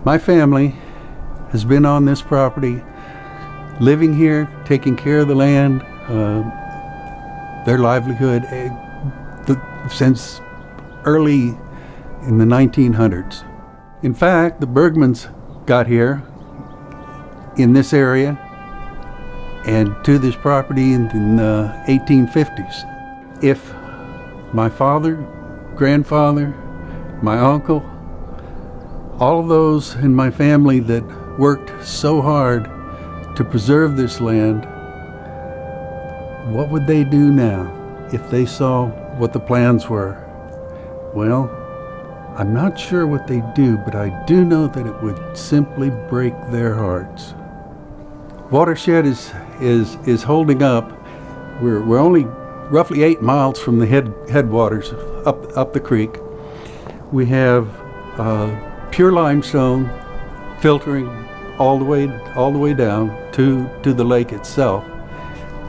My family has been on this property, living here, taking care of the land, their livelihood since early in the 1900s. In fact, the Bergmanns got here in this area and to this property in the 1850s. If my father, grandfather, my uncle, all of those in my family that worked so hard to preserve this land, what would they do now if they saw what the plans were? Well, I'm not sure what they'd do, but I do know that it would simply break their hearts. Watershed is holding up. We're only roughly 8 miles from the headwaters up the creek. We have pure limestone filtering all the way down to the lake itself,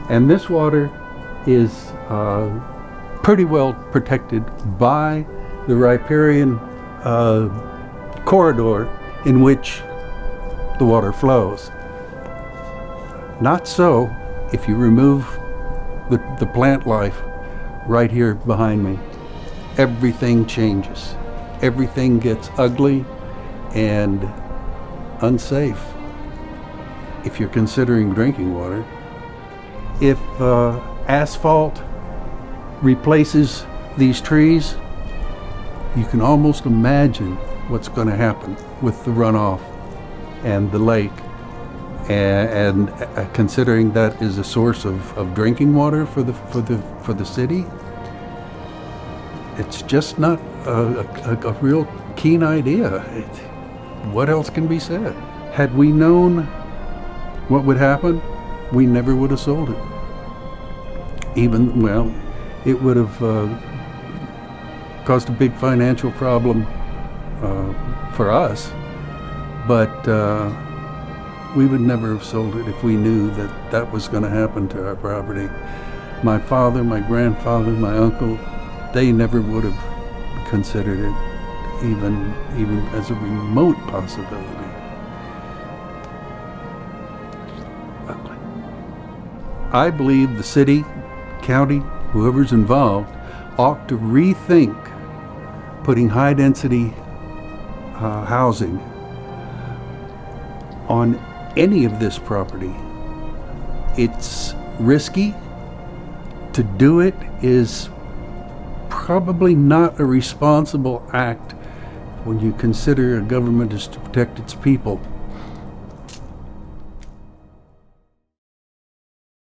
and this water is pretty well protected by the riparian corridor in which the water flows. Not so if you remove the plant life right here behind me. Everything changes. Everything gets ugly and unsafe if you're considering drinking water. If asphalt replaces these trees, you can almost imagine what's going to happen with the runoff and the lake. And considering that is a source of drinking water for the city, it's just not a real keen idea. What else can be said? Had we known what would happen, we never would have sold it. It would have caused a big financial problem for us, but we would never have sold it if we knew that was going to happen to our property. My father, my grandfather, my uncle, they never would have considered it even as a remote possibility. I believe the city, county, whoever's involved, ought to rethink putting high-density housing on any of this property. It's risky. To do it is probably not a responsible act when you consider a government is to protect its people.